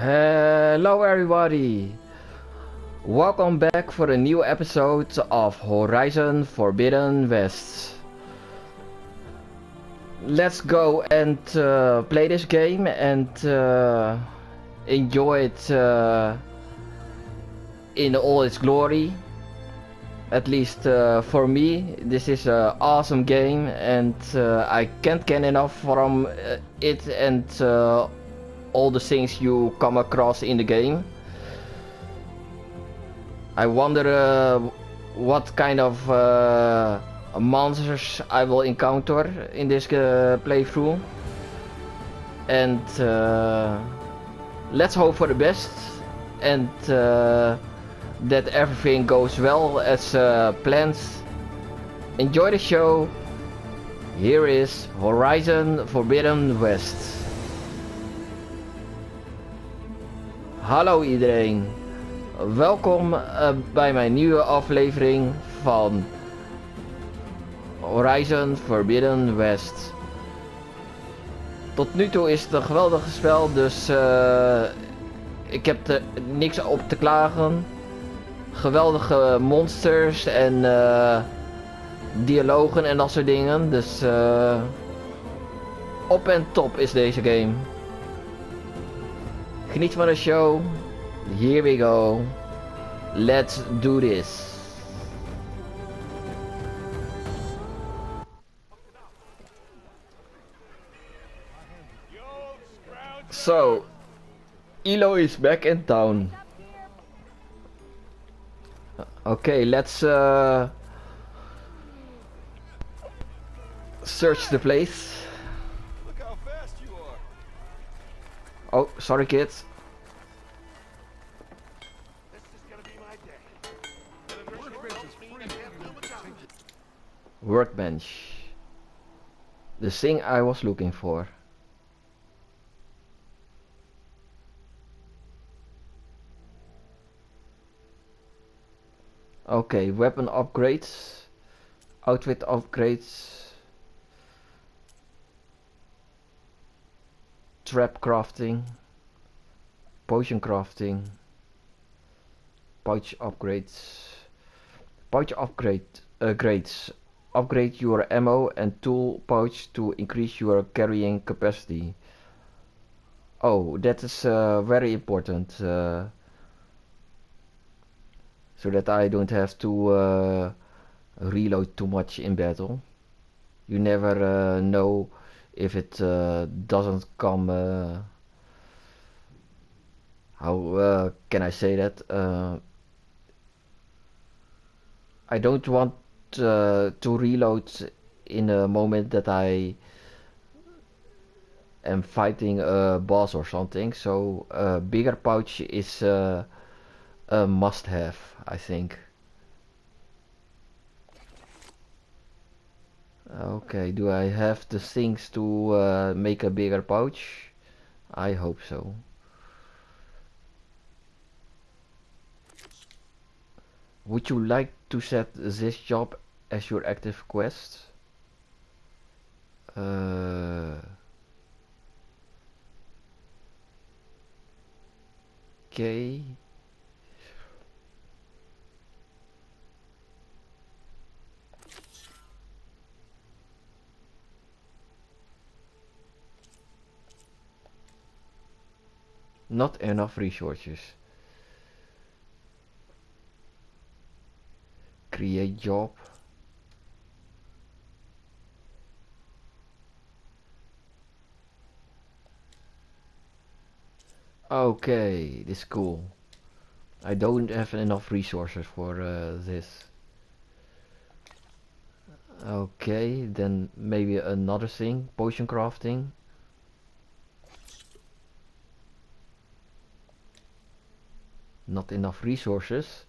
Hello everybody! Welcome back for a new episode of Horizon Forbidden West. Let's go and play this game and enjoy it in all its glory. At least for me, this is an awesome game and I can't get enough from it and all the things you come across in the game. I wonder what kind of monsters I will encounter in this playthrough, and let's hope for the best and that everything goes well as planned. Enjoy the show. Here is Horizon Forbidden West. Hallo iedereen, welkom bij mijn nieuwe aflevering van Horizon Forbidden West. Tot nu toe is het een geweldig spel, dus ik heb er niks op te klagen. Geweldige monsters en dialogen en dat soort dingen, dus op en top is deze game. Geniet van de show. Here we go. Let's do this. So, Elo is back in town. Okay, let's search the place. Oh, sorry kids. Workbench. The thing I was looking for. Okay, weapon upgrades. Outfit upgrades. Trap crafting, potion crafting, pouch upgrades, grades. Upgrade your ammo and tool pouch to increase your carrying capacity. Oh, that is very important, so that I don't have to reload too much in battle. You never know if it doesn't come, how can I say that? I don't want to reload in a moment that I am fighting a boss or something, so a bigger pouch is a must-have, I think. Okay, do I have the things to make a bigger pouch? I hope so. Would you like to set this job as your active quest? Okay. Not enough resources. Create job. Okay, this is cool. I don't have enough resources for this. Okay, then maybe another thing, potion crafting. Not enough resources.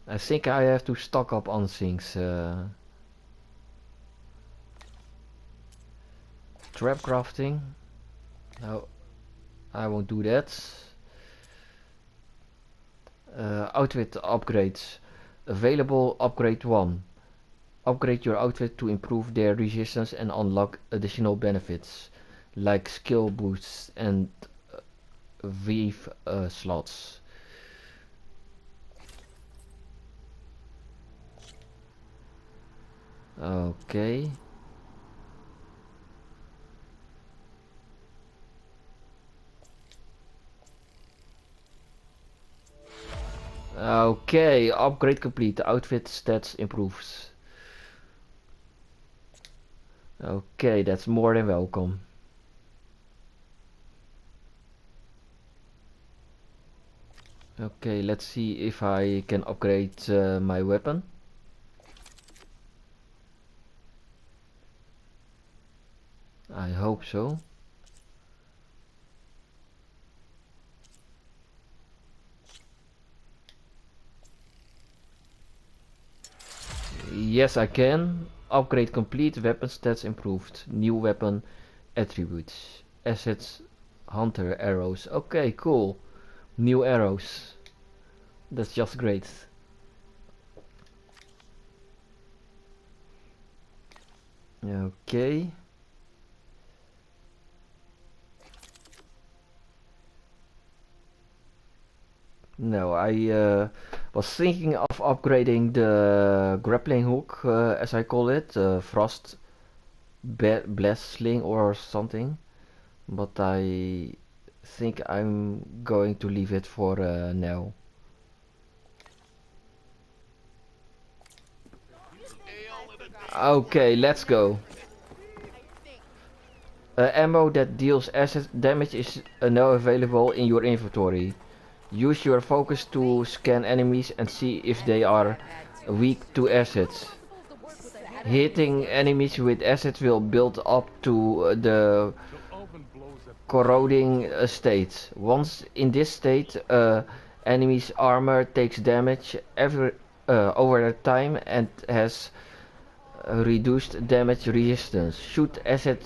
I think I have to stock up on things. Trap crafting. No, I won't do that. Outfit upgrades. Available upgrade 1. Upgrade your outfit to improve their resistance and unlock additional benefits like skill boosts and weave slots. Okay. Okay, upgrade complete. Outfit stats improves. Okay, that's more than welcome. Okay, let's see if I can upgrade my weapon. I hope so. Yes, I can. Upgrade complete. Weapon stats improved. New weapon attributes. Assets. Hunter arrows. Okay, cool. New arrows. That's just great. Okay. No, I was thinking of upgrading the grappling hook, as I call it, frost blast sling or something, but I think I'm going to leave it for now. Okay, let's go. Ammo that deals acid damage is now available in your inventory. Use your focus to scan enemies and see if they are weak to acids. Hitting enemies with acid will build up to the corroding state. Once in this state, enemy's armor takes damage over time and has reduced damage resistance. Shoot acid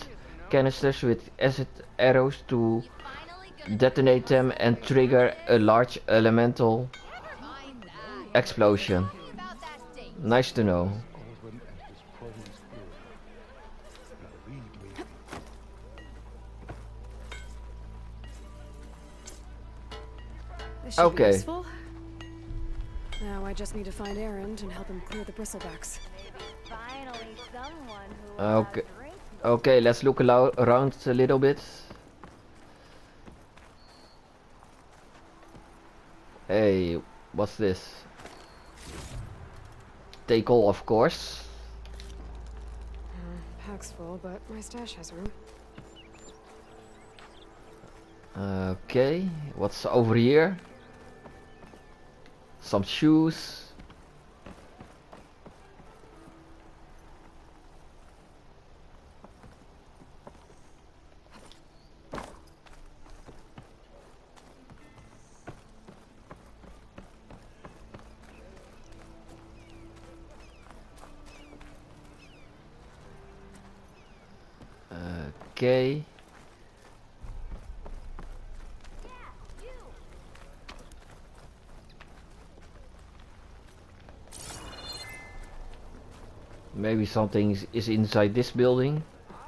canisters with acid arrows to detonate them and trigger a large elemental explosion. Nice to know. This should be Okay. useful. Now I just need to find Errand and help him clear the bristlebacks. Okay. Okay, let's look around a little bit. Hey, what's this? Take all, of course. Pack's full, but my stash has room. Okay, what's over here? Some shoes. Okay. Maybe something is inside this building.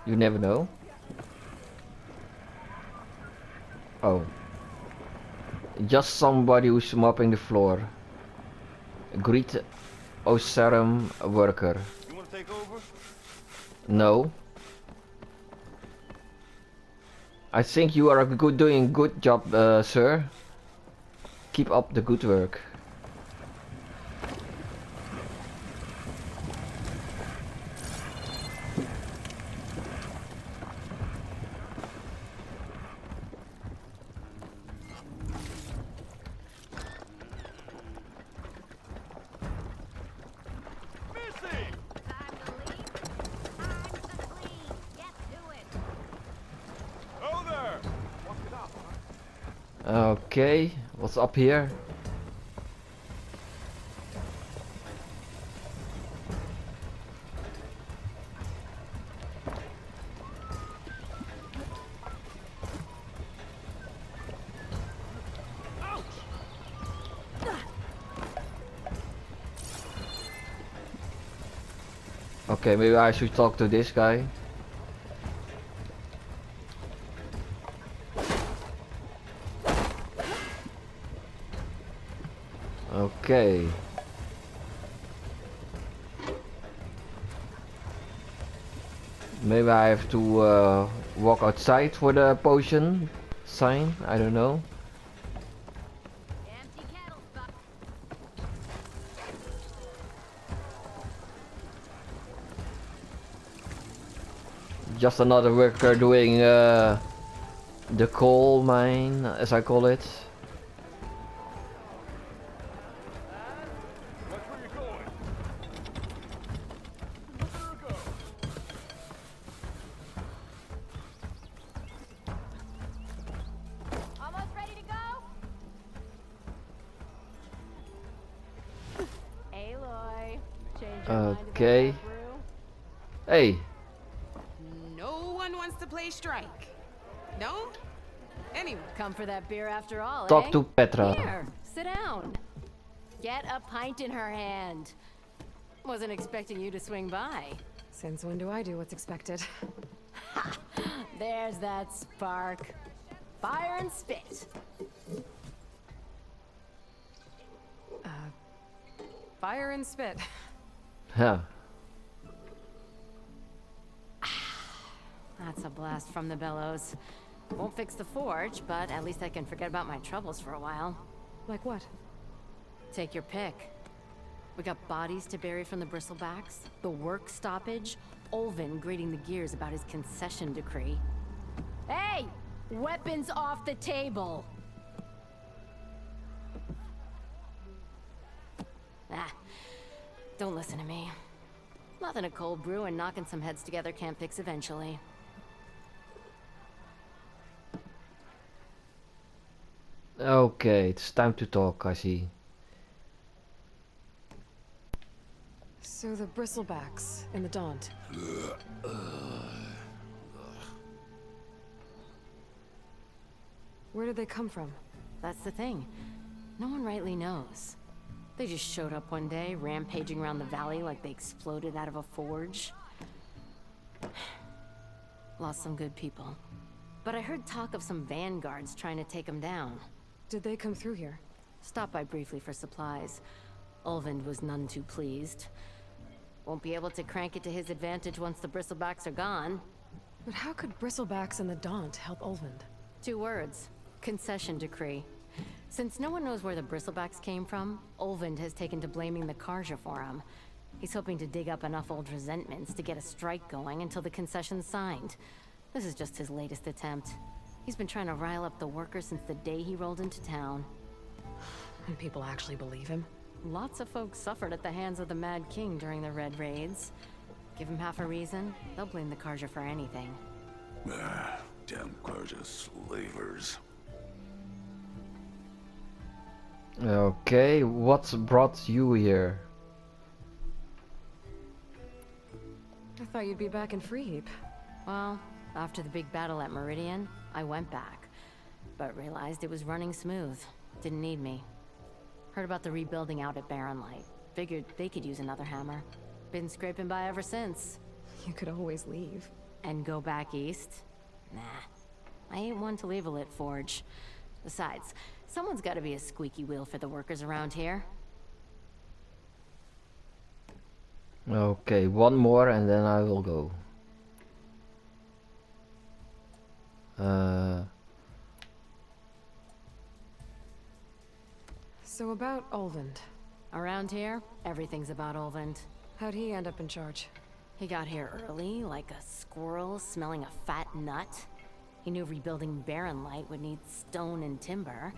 You never know. Oh. Just somebody who's mopping the floor. Greet Osarum worker. You want to take over? No. I think you are doing good job, sir. Keep up the good work. Okay, what's up here? Okay, maybe I should talk to this guy. Okay. Maybe I have to walk outside for the potion sign. I don't know. Just another worker doing the coal mine, as I call it. Almost ready to go? Aloy, change your mind Okay. about that brew? Hey. No one wants to play strike. No? Anyway. Come for that beer after all, Talk eh? to Petra. Here, sit down. Get a pint in her hand. Wasn't expecting you to swing by. Since when do I do what's expected? There's that spark. Fire and spit. Fire and spit. Huh. That's a blast from the bellows. Won't fix the forge, but at least I can forget about my troubles for a while. Like what? Take your pick. We got bodies to bury from the bristlebacks, the work stoppage, Olvin grating the gears about his concession decree. Hey! Weapons off the table! Ah, don't listen to me. Nothing a cold brew and knocking some heads together can't fix eventually. Okay, it's time to talk, I see. So the bristlebacks in the Daunt. Where did they come from? That's the thing. No one rightly knows. They just showed up one day, rampaging around the valley like they exploded out of a forge. Lost some good people. But I heard talk of some vanguards trying to take them down. Did they come through here? Stopped by briefly for supplies. Ulvund was none too pleased. Won't be able to crank it to his advantage once the bristlebacks are gone. But how could bristlebacks and the Daunt help Ulvund? 2 words. Concession decree. Since no one knows where the bristlebacks came from, Ulvund has taken to blaming the Karja for him. He's hoping to dig up enough old resentments to get a strike going until the concession's signed. This is just his latest attempt. He's been trying to rile up the workers since the day he rolled into town. And people actually believe him? Lots of folks suffered at the hands of the Mad King during the Red Raids. Give him half a reason, they'll blame the Karja for anything. Damn Karja slavers. Okay, what brought you here? I thought you'd be back in Freeheap. Well, after the big battle at Meridian, I went back. But realized it was running smooth. Didn't need me. Heard about the rebuilding out at Barren Light. Figured they could use another hammer. Been scraping by ever since. You could always leave. And go back east? Nah. I ain't one to leave a lit forge. Besides, someone's gotta be a squeaky wheel for the workers around here. Okay, one more and then I will go. So about Ulvund. Around here, everything's about Ulvund. How'd he end up in charge? He got here early, like a squirrel smelling a fat nut. He knew rebuilding Barren Light would need stone and timber.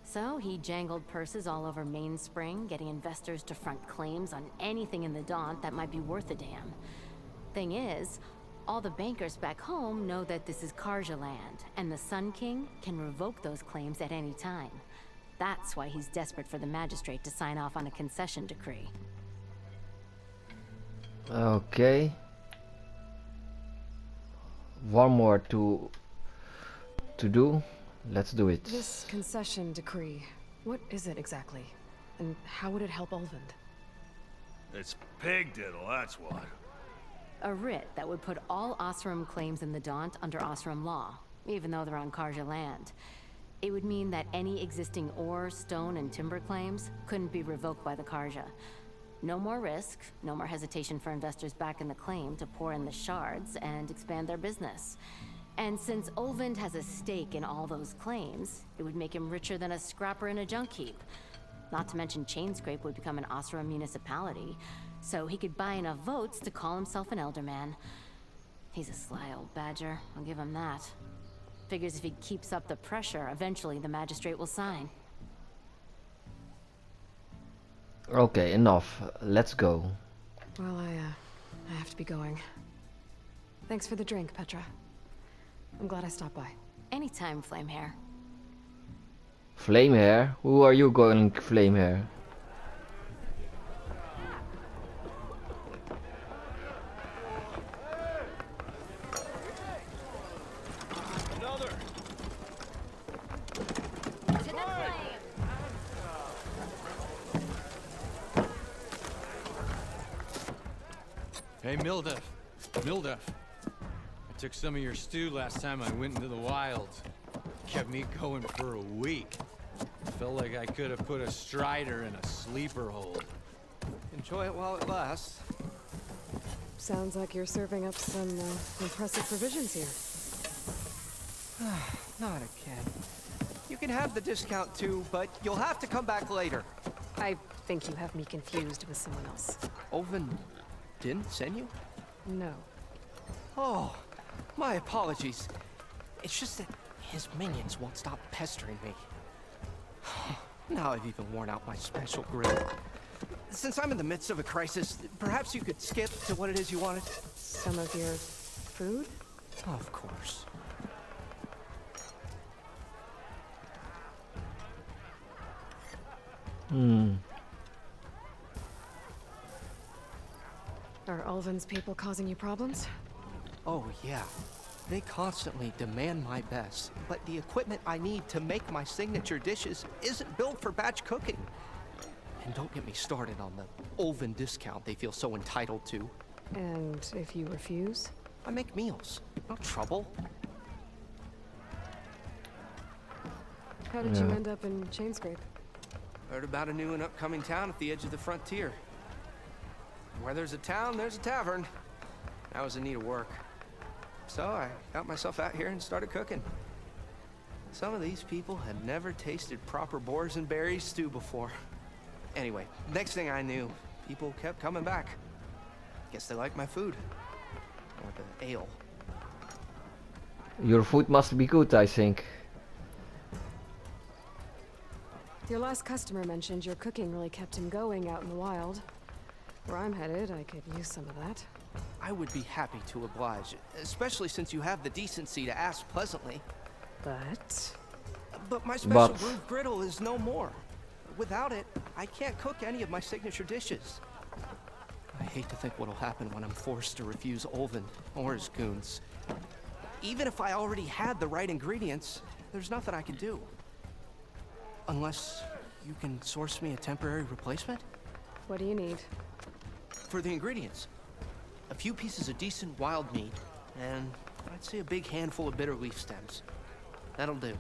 So he jangled purses all over Mainspring, getting investors to front claims on anything in the Daunt that might be worth a damn. Thing is, all the bankers back home know that this is Karja land, and the Sun King can revoke those claims at any time. That's why he's desperate for the magistrate to sign off on a concession decree. Okay. One more to do. Let's do it. This concession decree, what is it exactly? And how would it help Ulvund? It's pig diddle, that's what. A writ that would put all Osram claims in the Daunt under Osram law, even though they're on Karja land. It would mean that any existing ore, stone, and timber claims couldn't be revoked by the Karja. No more risk, no more hesitation for investors back in the claim to pour in the shards and expand their business. And since Olvind has a stake in all those claims, it would make him richer than a scrapper in a junk heap. Not to mention Chainscrape would become an Osra municipality, so he could buy enough votes to call himself an elderman. He's a sly old badger, I'll give him that. Figures if he keeps up the pressure, eventually the magistrate will sign. Okay, enough. Let's go. Well, I have to be going. Thanks for the drink, Petra. I'm glad I stopped by. Anytime, Flamehair. Flame hair? Who are you going flame hair? Hey, Mildef. Mildef. I took some of your stew last time I went into the wilds. Kept me going for a week. Felt like I could have put a strider in a sleeper hold. Enjoy it while it lasts. Sounds like you're serving up some impressive provisions here. Not again. You can have the discount too, but you'll have to come back later. I think you have me confused with someone else. Oven didn't send you? No. Oh, my apologies. It's just that his minions won't stop pestering me. Now I've even worn out my special grill. Since I'm in the midst of a crisis, perhaps you could skip to what it is you wanted? Some of your food? Of course. Are Ulvin's people causing you problems? Oh, yeah. They constantly demand my best, but the equipment I need to make my signature dishes isn't built for batch cooking. And don't get me started on the Ulvin discount they feel so entitled to. And if you refuse? I make meals. No trouble. How did you end up in Chainscrape? Heard about a new and upcoming town at the edge of the frontier. Where there's a town, there's a tavern. I was in need of work. So I got myself out here and started cooking. Some of these people had never tasted proper boars and berries stew before. Anyway, next thing I knew, people kept coming back. Guess they like my food. Or the ale. Your food must be good, I think. Your last customer mentioned your cooking really kept him going out in the wild. Where I'm headed, I could use some of that. I would be happy to oblige, especially since you have the decency to ask pleasantly. But my special brewed griddle is no more. Without it, I can't cook any of my signature dishes. I hate to think what'll happen when I'm forced to refuse Olvin or his goons. Even if I already had the right ingredients, there's nothing I can do. Unless you can source me a temporary replacement? What do you need? For the ingredients, a few pieces of decent wild meat, and I'd say a big handful of bitter leaf stems. That'll do.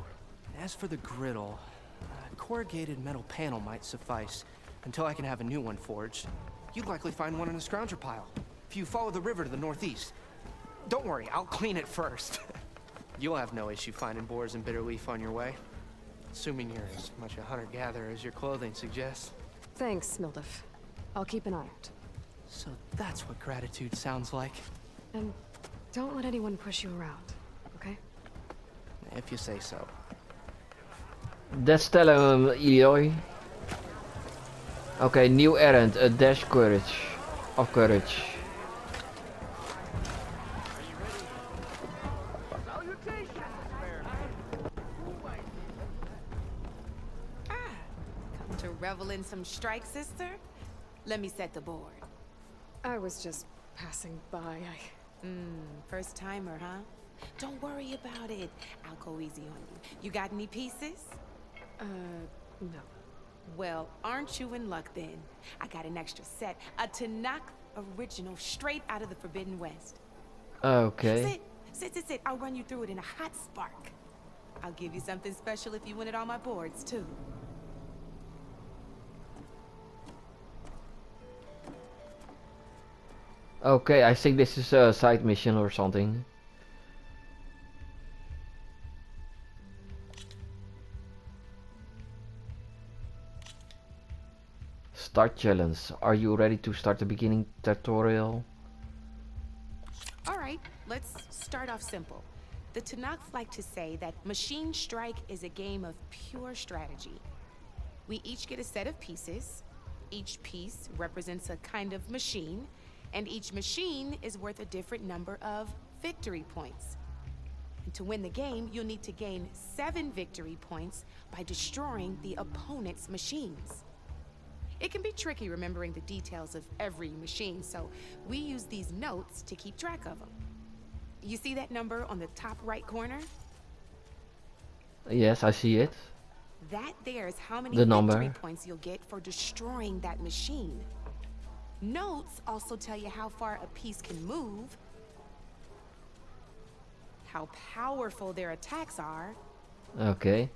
As for the griddle, a corrugated metal panel might suffice until I can have a new one forged. You'd likely find one in a scrounger pile, if you follow the river to the northeast. Don't worry, I'll clean it first. You'll have no issue finding boars and bitter leaf on your way. Assuming you're as much a hunter-gatherer as your clothing suggests. Thanks, Mildef. I'll keep an eye out. So that's what gratitude sounds like. And don't let anyone push you around, okay? If you say so. That's telling him, Eloy. Okay, new errand, a dash courage. Of courage. Come to revel in some strike, sister? Let me set the board. I was just passing by. First timer, huh? Don't worry about it. I'll go easy on you. You got any pieces? No. Well, aren't you in luck then? I got an extra set, a Tanakh original straight out of the Forbidden West. Okay. Sit. I'll run you through it in a hot spark. I'll give you something special if you win it on my boards, too. Okay, I think this is a side mission or something. Start challenge. Are you ready to start the beginning tutorial? Alright, let's start off simple. The Tanakh like to say that Machine Strike is a game of pure strategy. We each get a set of pieces. Each piece represents a kind of machine, and each machine is worth a different number of victory points. And to win the game, you'll need to gain 7 victory points by destroying the opponent's machines. It can be tricky remembering the details of every machine, so we use these notes to keep track of them. You see that number on the top right corner? Yes, I see it. That there's how many The victory number. points you'll get for destroying that machine. Notes also tell you how far a piece can move, how powerful their attacks are, Okay.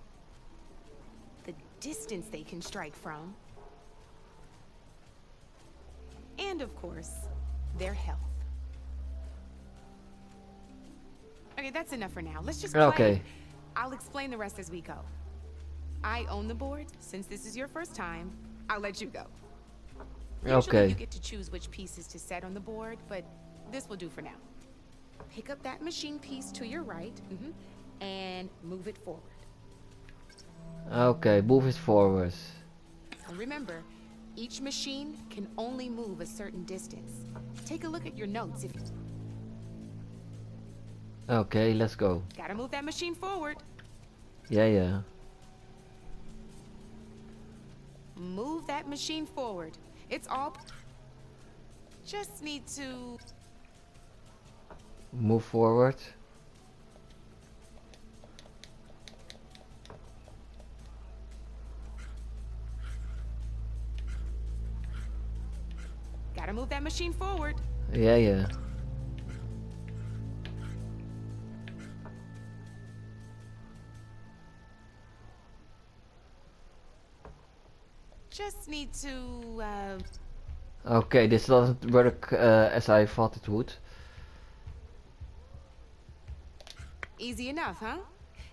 the distance they can strike from, and of course, their health. Okay, that's enough for now. Let's just play. Okay. I'll explain the rest as we go. I own the board. Since this is your first time, I'll let you go. Usually Okay. you get to choose which pieces to set on the board, but this will do for now. Pick up that machine piece to your right, and move it forward. Okay, move it forward. And remember, each machine can only move a certain distance. Take a look at your notes if you Okay, let's go. gotta move that machine forward. Yeah. Move that machine forward. It's all... Just need to... Move forward. Gotta move that machine forward. Yeah. Just need to, Okay, this doesn't work as I thought it would. Easy enough, huh?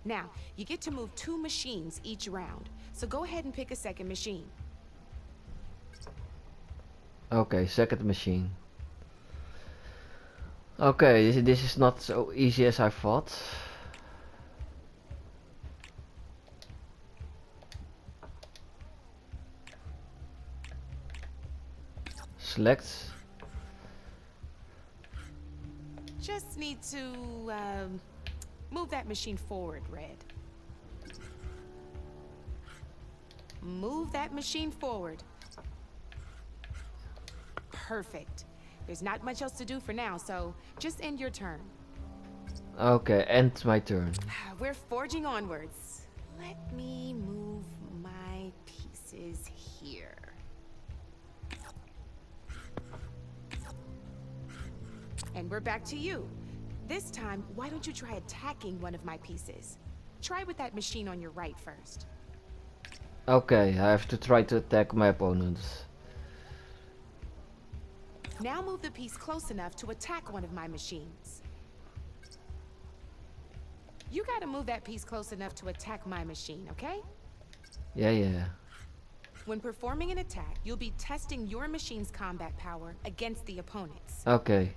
Now, you get to move 2 machines each round. So go ahead and pick a second machine. Okay, second machine. Okay, this is not so easy as I thought. Select. Just need to, move that machine forward, Red. Move that machine forward. Perfect. There's not much else to do for now, so just end your turn. Okay, end my turn. We're forging onwards. Let me move my pieces here. And we're back to you. This time, why don't you try attacking one of my pieces? Try with that machine on your right first. Okay, I have to try to attack my opponents. Now move the piece close enough to attack one of my machines. You gotta move that piece close enough to attack my machine, okay? Yeah. When performing an attack, you'll be testing your machine's combat power against the opponent's. Okay.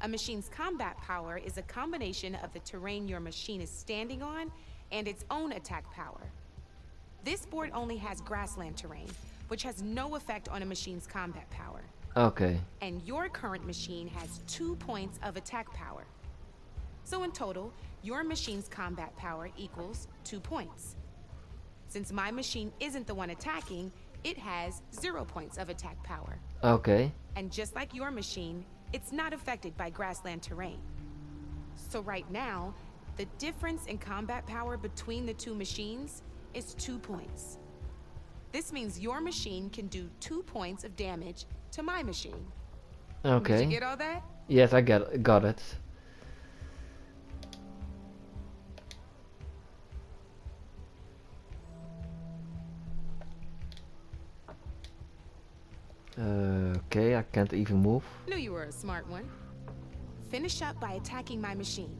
A machine's combat power is a combination of the terrain your machine is standing on and its own attack power. This board only has grassland terrain, which has no effect on a machine's combat power. Okay. And your current machine has 2 points of attack power. So in total, your machine's combat power equals 2 points. Since my machine isn't the one attacking, it has 0 points of attack power. Okay. And just like your machine, it's not affected by grassland terrain. So right now, the difference in combat power between the 2 machines is 2 points. This means your machine can do 2 points of damage to my machine. Okay. Did you get all that? Yes, I got it. Okay, I can't even move. Knew you were a smart one. Finish up by attacking my machine.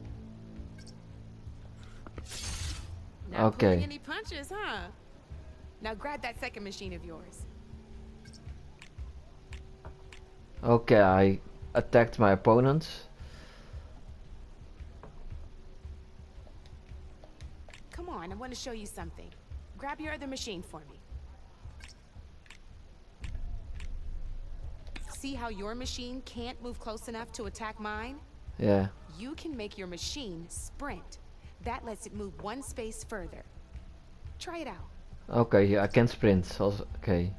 Not Okay. pulling any punches, huh? Now grab that second machine of yours. Okay, I attacked my opponents. Come on, I want to show you something. Grab your other machine for me. See how your machine can't move close enough to attack mine? Yeah. You can make your machine sprint. That lets it move one space further. Try it out. Okay, yeah, I can sprint. Also, okay.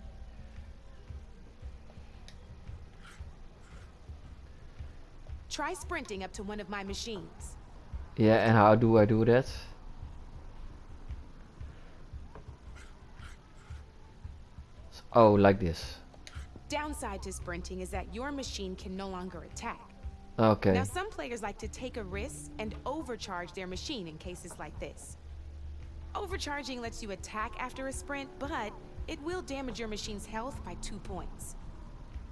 Try sprinting up to one of my machines. Yeah, and how do I do that? Oh, like this. Downside to sprinting is that your machine can no longer attack. Okay. Now, some players like to take a risk and overcharge their machine in cases like this. Overcharging lets you attack after a sprint, but it will damage your machine's health by 2 points.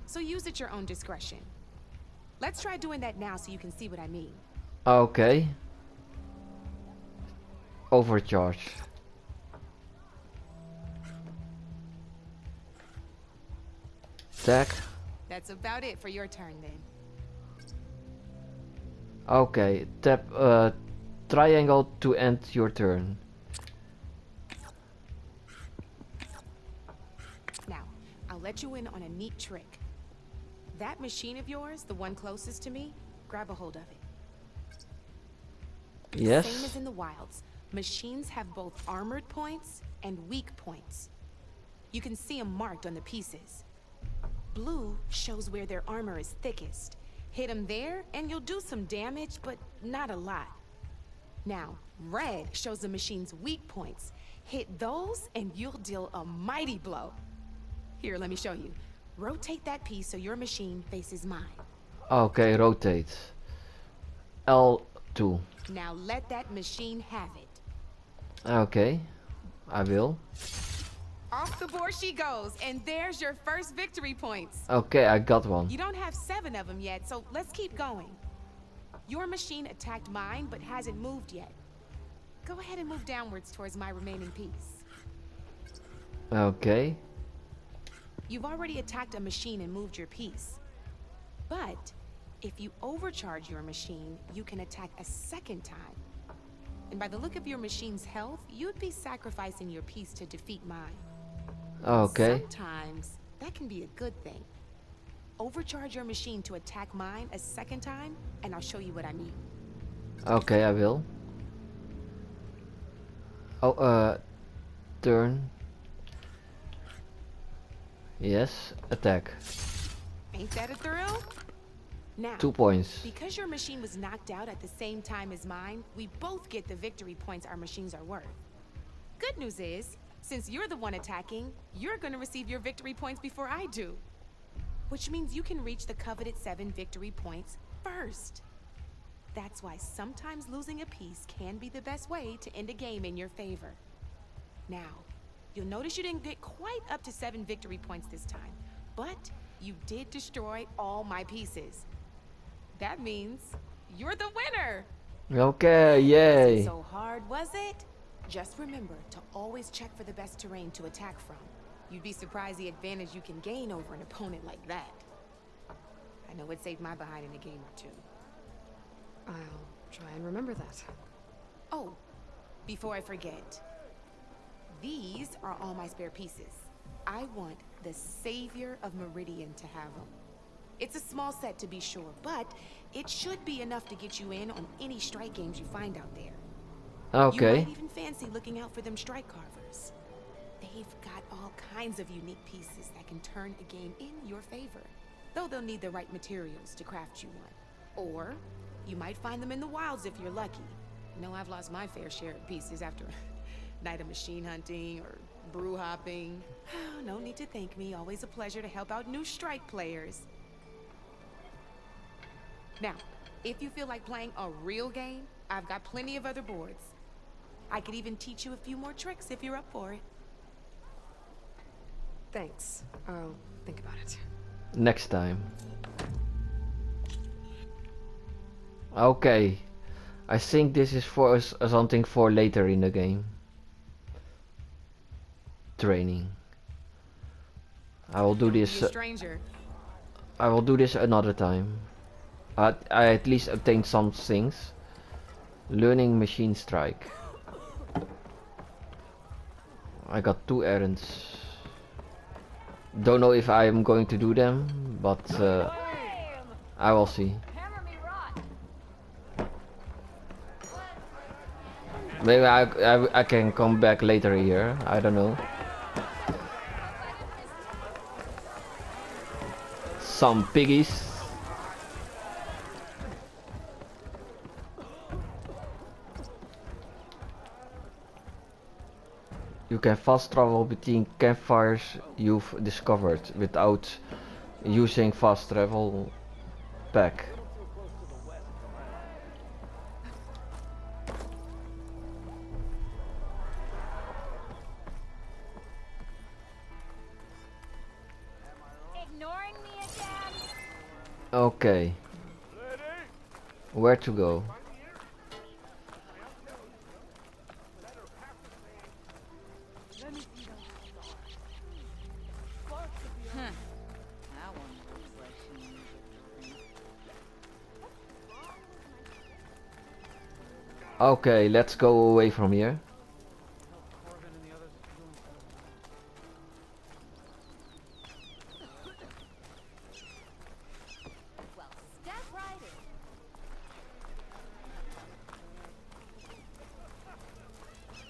So use at your own discretion. Let's try doing that now so you can see what I mean. Okay. Overcharge. Attack. That's about it for your turn then. Okay, tap triangle to end your turn. Now, I'll let you in on a neat trick. That machine of yours, the one closest to me, grab a hold of it. Yes. Same as in the wilds, machines have both armored points and weak points. You can see them marked on the pieces. Blue shows where their armor is thickest. Hit them there and you'll do some damage, but not a lot. Now, red shows the machine's weak points. Hit those and you'll deal a mighty blow. Here, let me show you. Rotate that piece so your machine faces mine. Okay, rotate. L2. Now let that machine have it. Okay, I will. Off the board she goes, and there's your first victory points. Okay, I got one. You don't have 7 of them yet, so let's keep going. Your machine attacked mine, but hasn't moved yet. Go ahead and move downwards towards my remaining piece. Okay. You've already attacked a machine and moved your piece. But if you overcharge your machine, you can attack a second time. And by the look of your machine's health, you'd be sacrificing your piece to defeat mine. Okay. Sometimes that can be a good thing. Overcharge your machine to attack mine a second time, and I'll show you what I mean. Okay, I will. Oh, turn. Yes, attack. Ain't that a thrill? Now, 2 points. because your machine was knocked out at the same time as mine, we both get the victory points our machines are worth. Good news is, since you're the one attacking, you're gonna receive your victory points before I do. Which means you can reach the coveted 7 victory points first. That's why sometimes losing a piece can be the best way to end a game in your favor. Now, you'll notice you didn't get quite up to 7 victory points this time, but you did destroy all my pieces. That means you're the winner! Okay, yay. Wasn't so hard, was it? Just remember to always check for the best terrain to attack from. You'd be surprised the advantage you can gain over an opponent like that. I know it saved my behind in a game or 2. I'll try and remember that. Oh, before I forget, these are all my spare pieces. I want the Savior of Meridian to have them. It's a small set to be sure, but it should be enough to get you in on any strike games you find out there. You Okay. might even fancy looking out for them strike carvers. They've got all kinds of unique pieces that can turn a game in your favor, though they'll need the right materials to craft you one. Or you might find them in the wilds if you're lucky. You know, I've lost my fair share of pieces after a night of machine hunting or brew hopping. No need to thank me. Always a pleasure to help out new strike players. Now, if you feel like playing a real game, I've got plenty of other boards. I could even teach you a few more tricks if you're up for it. Thanks. I'll think about it. Next time. Okay. I think this is for something for later in the game. Training. I will do this. I will do this another time. I at least obtained some things. Learning machine strike. I got 2 errands. Don't know if I am going to do them, but I will see. Maybe I can come back later here. I don't know. Some piggies. You can fast travel between campfires you've discovered without using fast travel pack. Ignoring me again? Okay. Where to go? Okay, let's go away from here. Well, step right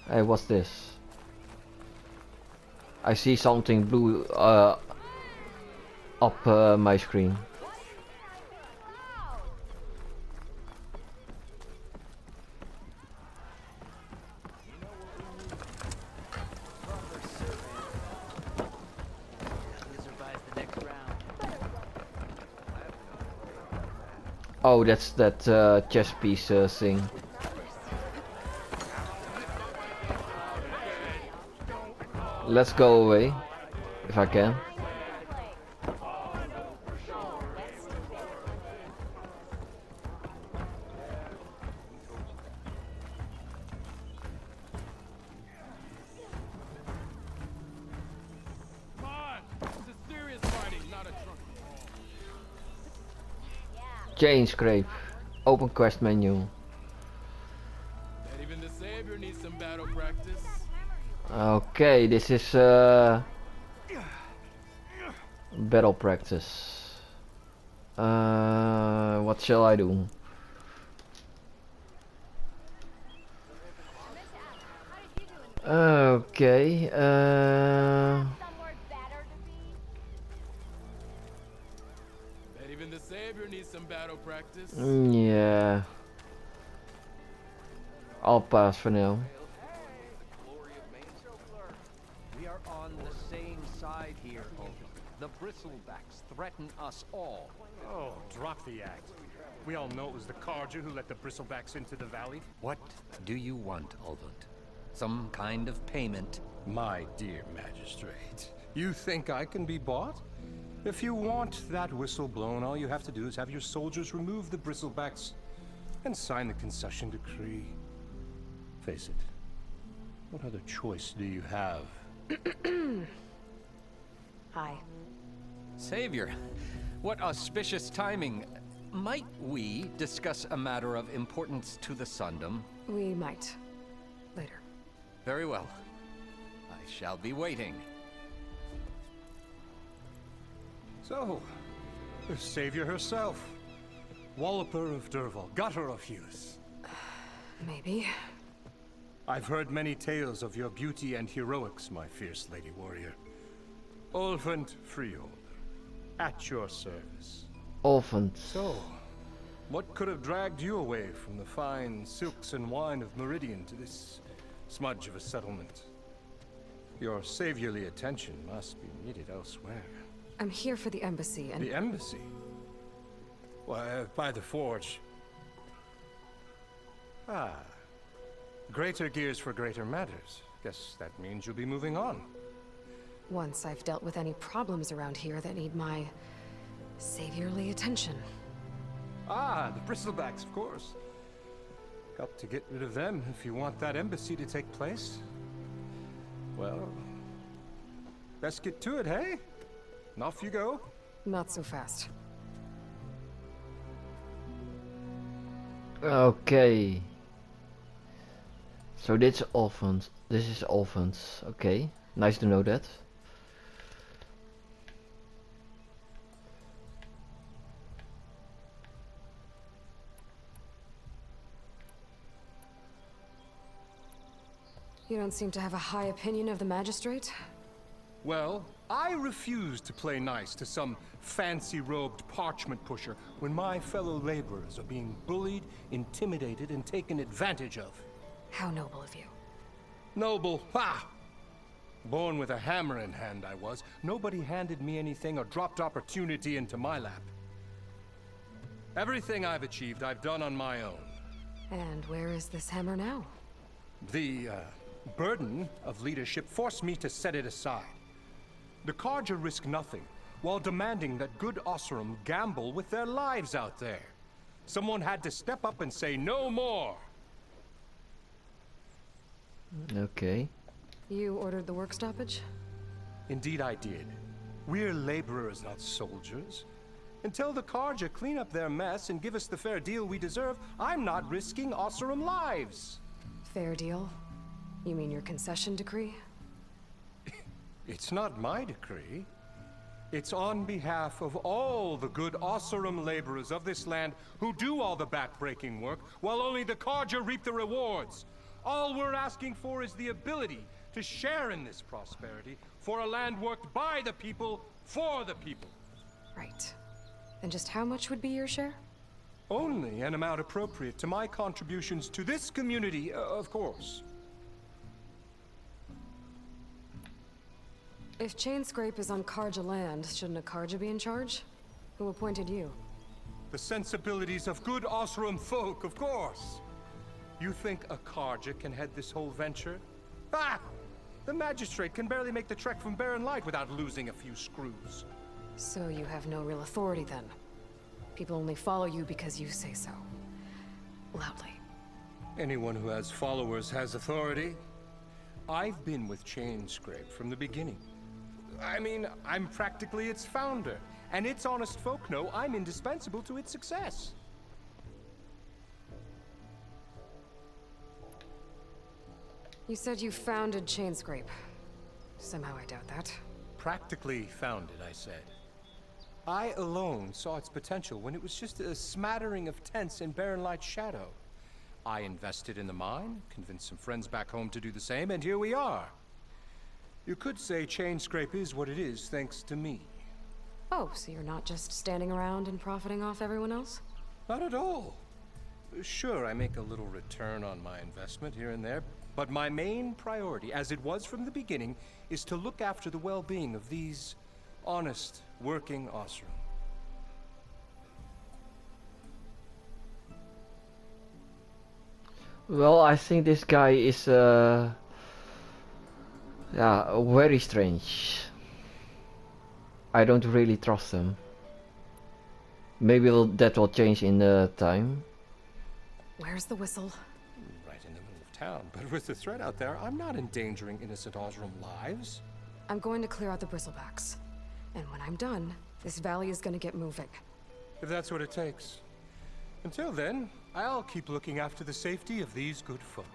in. Hey, what's this? I see something blue up my screen. Oh, that's that chess piece thing. Let's go away, if I can. Chain scrape. Open quest menu. Even the savior needs some battle practice. Okay, this is battle practice. What shall I do? Okay, Even the savior needs some battle practice. yeah. I'll pass for now. We are on the same side here, Hogan. The bristlebacks threaten us all. Oh, drop the act. We all know it was the Carja who let the bristlebacks into the valley. What do you want, Olvund? Some kind of payment? My dear magistrate, you think I can be bought? If you want that whistle blown, all you have to do is have your soldiers remove the bristlebacks and sign the concession decree. Face it, what other choice do you have? Hi. Savior, what auspicious timing. Might we discuss a matter of importance to the Sundom? We might. Later. Very well. I shall be waiting. So, the savior herself. Walloper of Derval, gutter of Hughes. Maybe. I've heard many tales of your beauty and heroics, my fierce lady warrior. Olfund Freehold, at your service. Olfund. So, what could have dragged you away from the fine silks and wine of Meridian to this smudge of a settlement? Your saviorly attention must be needed elsewhere. I'm here for the embassy and... The embassy? Why, by the forge. Ah. Greater gears for greater matters. Guess that means you'll be moving on. once I've dealt with any problems around here that need my saviorly attention. Ah, the bristlebacks, of course. Got to get rid of them if you want that embassy to take place. Well, best get to it, hey? And off you go. Not so fast. Okay. So this is orphans. This is orphans. Okay, nice to know that. You don't seem to have a high opinion of the magistrate? Well, I refuse to play nice to some fancy-robed parchment pusher when my fellow laborers are being bullied, intimidated, and taken advantage of. How noble of you. Noble, ha! Born with a hammer in hand I was. Nobody handed me anything or dropped opportunity into my lap. Everything I've achieved, I've done on my own. And where is this hammer now? The, burden of leadership forced me to set it aside. The Carja risk nothing, while demanding that good Osram gamble with their lives out there. Someone had to step up and say no more. Okay. You ordered the work stoppage? Indeed I did. We're laborers, not soldiers. Until the Carja clean up their mess and give us the fair deal we deserve, I'm not risking Osram lives. Fair deal? You mean your concession decree? It's not my decree. It's on behalf of all the good Osram laborers of this land who do all the back-breaking work, while only the Carja reap the rewards. All we're asking for is the ability to share in this prosperity for a land worked by the people, for the people. Right. And just how much would be your share? Only an amount appropriate to my contributions to this community, of course. If Chainscrape is on Carja land, shouldn't a Carja be in charge? Who appointed you? The sensibilities of good Osram folk, of course. You think a Carja can head this whole venture? Ah! The magistrate can barely make the trek from Barren Light without losing a few screws. So you have no real authority then? People only follow you because you say so. Loudly. Anyone who has followers has authority. I've been with Chainscrape from the beginning. I mean, I'm practically its founder, and its honest folk know I'm indispensable to its success. You said you founded Chainscrape. Somehow I doubt that. Practically founded, I said. I alone saw its potential when it was just a smattering of tents in Barren Light's shadow. I invested in the mine, convinced some friends back home to do the same, and here we are. You could say Chainscrape is what it is thanks to me. Oh, so you're not just standing around and profiting off everyone else? Not at all. Sure, I make a little return on my investment here and there, but my main priority, as it was from the beginning, is to look after the well-being of these honest, working Osram. Well, I think this guy is yeah, very strange. I don't really trust him. Maybe that will change in the time. Where's the whistle? Right in the middle of town, but with the threat out there, I'm not endangering innocent Osram lives. I'm going to clear out the bristlebacks. And when I'm done, this valley is gonna get moving. If that's what it takes. Until then, I'll keep looking after the safety of these good folk.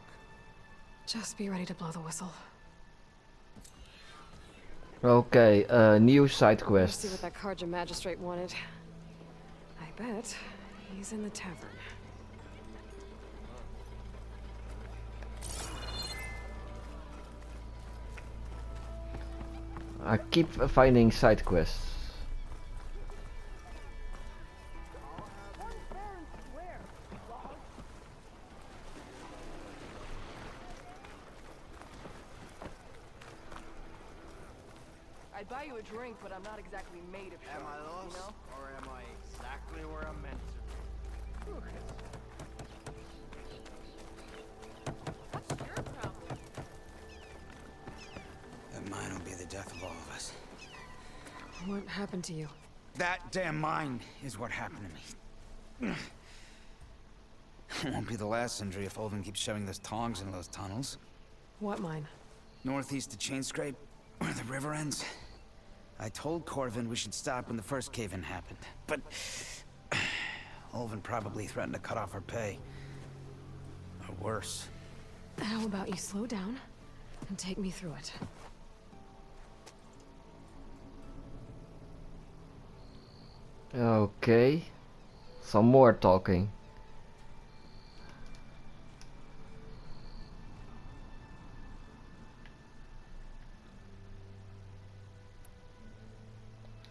Just be ready to blow the whistle. Okay, new side Let's quest. see what that Carja magistrate wanted. I bet he's in the tavern. I keep finding side quests. I'd buy you a drink, but I'm not exactly made of sugar. Am I lost, you know? or am I exactly where I'm meant to be? What's your problem? A Mine will be the death of all of us. What happened to you? That damn mine is what happened to me. It won't be the last injury if Olvin keeps shoving those tongs into those tunnels. What mine? Northeast of Chain Scrape, where the river ends. I told Corvin we should stop when the first cave-in happened, but Olvin probably threatened to cut off our pay. Or worse. How about you slow down and take me through it? Okay. Some more talking.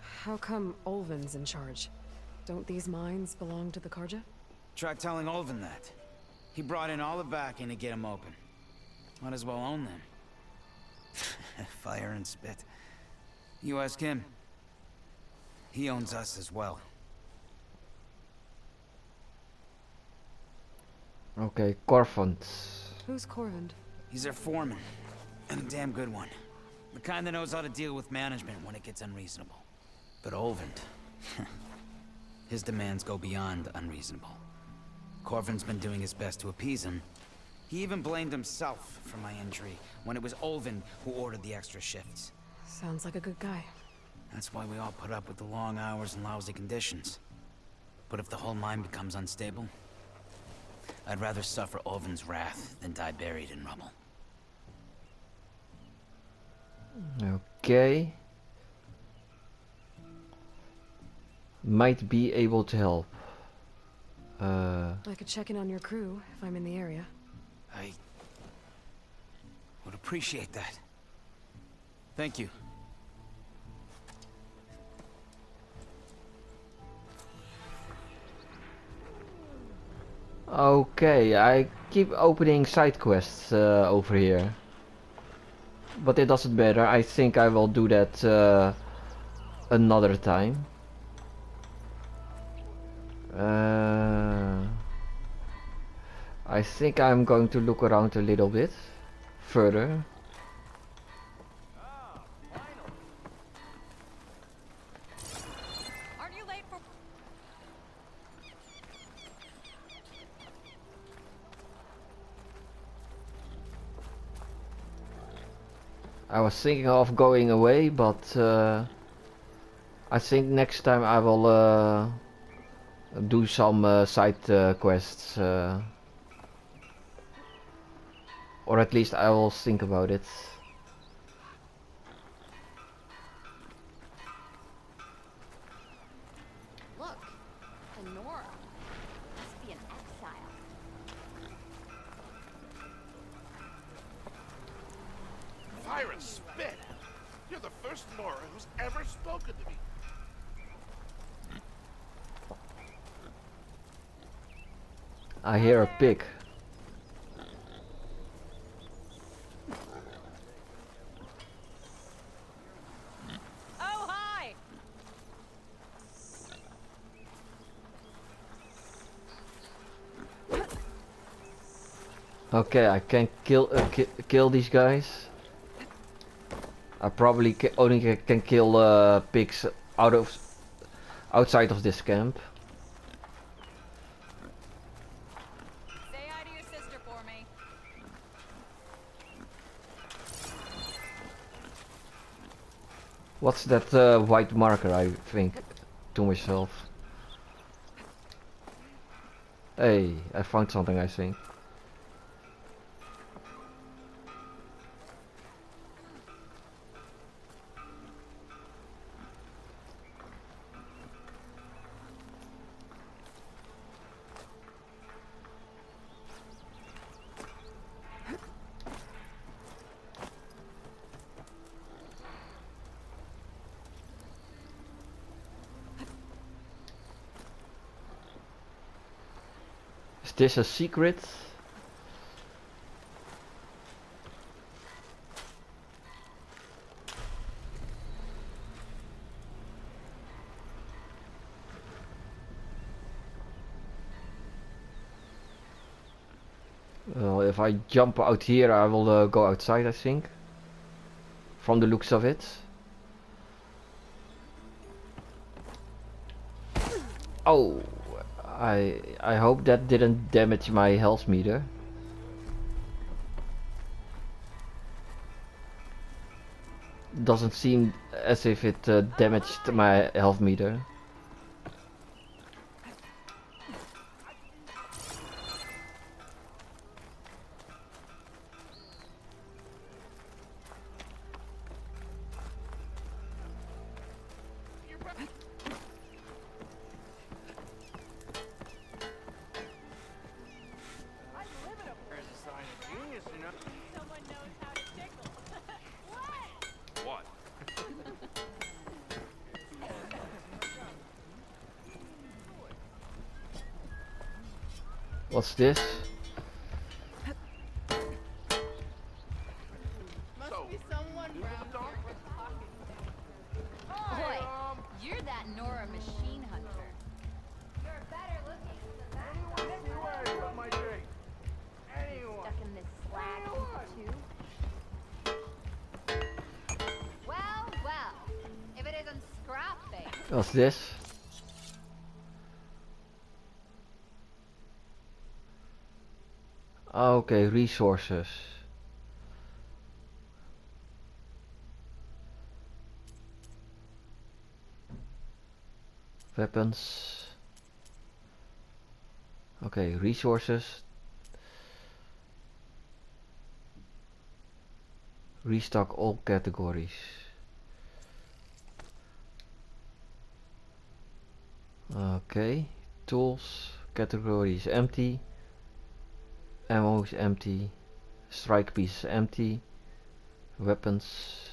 How come Olvin's in charge? Don't these mines belong to the Karja? Try telling Olvin that. He brought in all the backing to get them open. Might as well own them. Fire and spit. You ask him. He owns us as well. Okay, Corvin. Who's Corvin? He's their foreman. And a damn good one. The kind that knows how to deal with management when it gets unreasonable. But Olvin, his demands go beyond unreasonable. Corvin's been doing his best to appease him. He even blamed himself for my injury when it was Olvin who ordered the extra shifts. Sounds like a good guy. That's why we all put up with the long hours and lousy conditions. But if the whole mine becomes unstable, I'd rather suffer Olvin's wrath than die buried in rubble. Okay. Might be able to help. I could check in on your crew if I'm in the area. I would appreciate that. Thank you. Okay, I keep opening side quests over here. But it doesn't matter. I think I will do that another time. I think I'm going to look around a little bit further. Aren't you late for... I was thinking of going away, but I think next time I will do some side quests, or at least I will think about it. Look, Honora. Must be an exile. Fire and spit! You're the first Nora who's ever spoken to me. I hear a pig. Oh, hi! Okay, I can kill these guys. I probably only can kill pigs outside of this camp. Say hi to your sister for me. What's that white marker? I think to myself. Hey, I found something, I think. Is this a secret? Well, if I jump out here, I will go outside, I think. from the looks of it. Oh, I hope that didn't damage my health meter. Doesn't seem as if it damaged my health meter. What? What's this? Must be someone round here with talking. Boy, you're that Nora machine hunter. You're better looking than that. Anyway, what might be? Anyone. Stuck in this slag heap too. Well, if it isn't scrap face. What's this? Okay, resources. Weapons. Okay, resources. Restock all categories. Okay, tools. Category is empty. Ammo is empty. Strike piece is empty. Weapons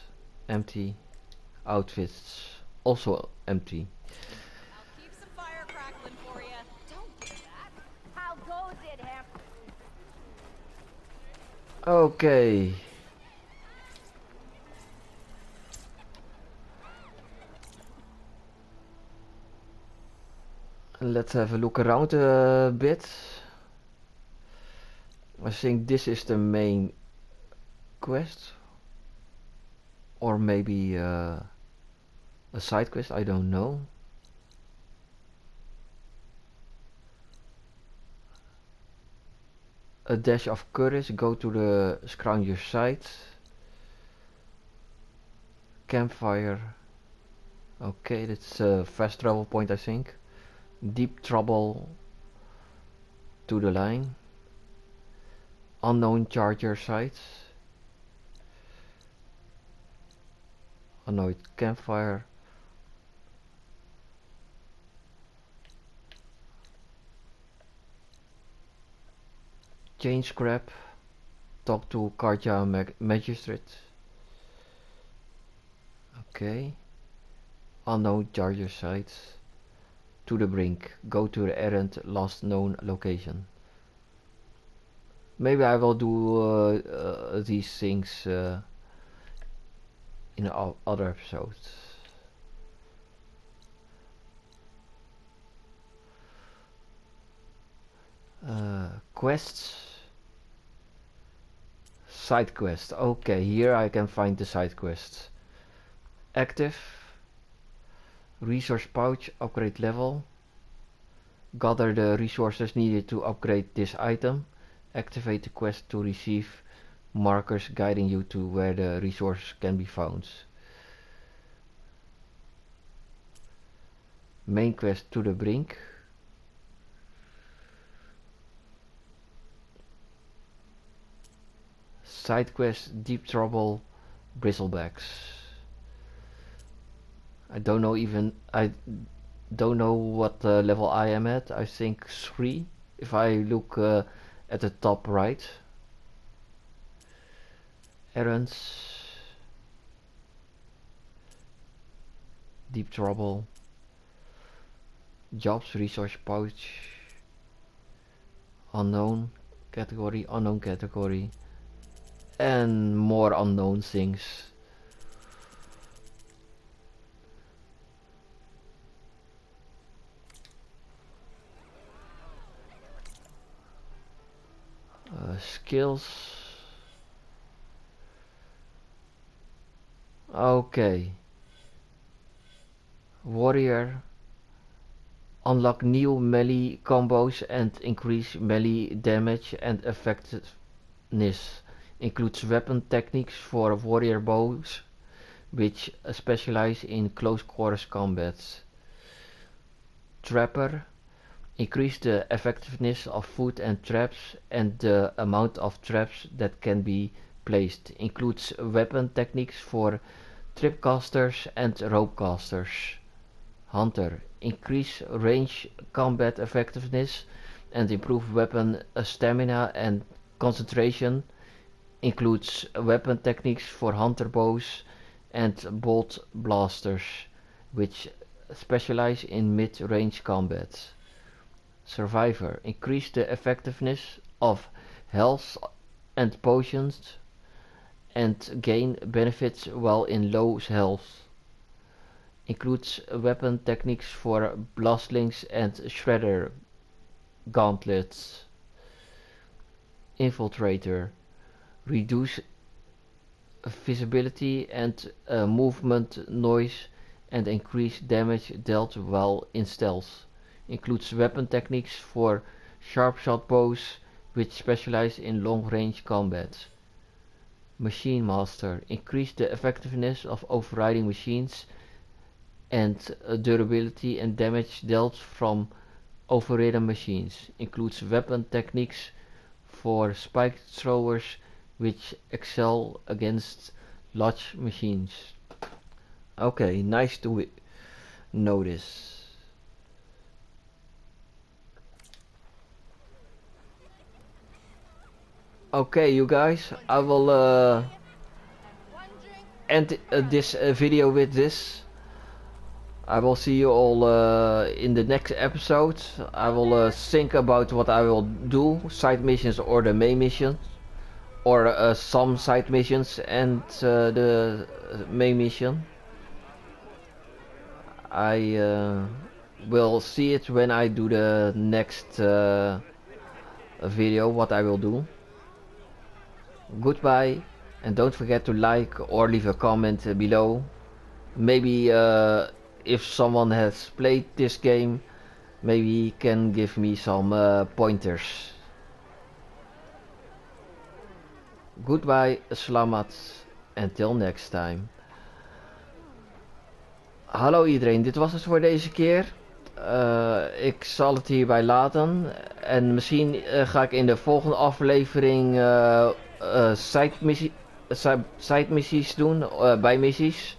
empty. Outfits also empty. I'll keep some fire crackling for you. Don't do that. How goes it, Hep? Okay. Let's have a look around a bit. I think this is the main quest, or maybe a side quest, I don't know. A dash of courage, go to the Scrounger site. Campfire. Okay, that's a fast travel point, I think. Deep trouble to the line. Unknown charger sites. Annoyed campfire. Change scrap. Talk to Karja magistrate. Okay. Unknown charger sites. To the brink. Go to the errand last known location. Maybe I will do these things in other episodes. Quests. Side quest. Okay, here I can find the side quests. Active. Resource pouch. Upgrade level. Gather the resources needed to upgrade this item. Activate the quest to receive markers guiding you to where the resource can be found. Main quest to the brink. Side quest deep trouble bristlebacks. I don't know what level I am at. I think 3 if I look at the top right. Errands. Deep trouble. Jobs, resource pouch. Unknown category. And more unknown things. Skills. Okay. Warrior. Unlock new melee combos and increase melee damage and effectiveness. Includes weapon techniques for warrior bows, which specialize in close quarters combat. Trapper. Increase the effectiveness of food and traps and the amount of traps that can be placed. Includes weapon techniques for tripcasters and ropecasters. Hunter. Increase range combat effectiveness and improve weapon stamina and concentration. Includes weapon techniques for hunter bows and bolt blasters, which specialize in mid-range combat. Survivor. Increase the effectiveness of health and potions and gain benefits while in low health. Includes weapon techniques for blastlings and shredder gauntlets. Infiltrator. Reduce visibility and movement noise and increase damage dealt while in stealth. Includes weapon techniques for sharp shot bows, which specialize in long range combat. Machine Master. Increase the effectiveness of overriding machines and durability and damage dealt from overridden machines. Includes weapon techniques for spike throwers, which excel against large machines. Okay, nice to know this. Okay, you guys, I will end this video with this. I will see you all in the next episode. I will think about what I will do, side missions or the main mission, or some side missions and the main mission. I will see it when I do the next video, what I will do. Goodbye, and don't forget to like or leave a comment below. Maybe if someone has played this game, maybe he can give me some pointers. Goodbye, selamat, until next time. Hallo iedereen, dit was het voor deze keer. Ik zal het hierbij laten. En misschien ga ik in de volgende aflevering side missies doen, bijmissies.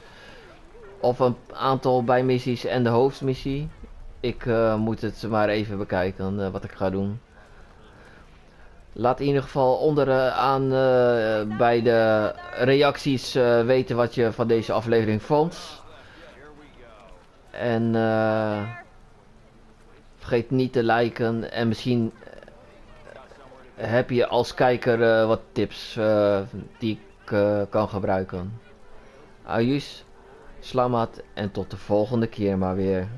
Of een aantal bijmissies en de hoofdmissie. Ik moet het maar even bekijken wat ik ga doen. Laat in ieder geval onderaan bij de reacties weten wat je van deze aflevering vond. En vergeet niet te liken. En misschien heb je als kijker wat tips die ik kan gebruiken. Ayus, slamat en tot de volgende keer maar weer.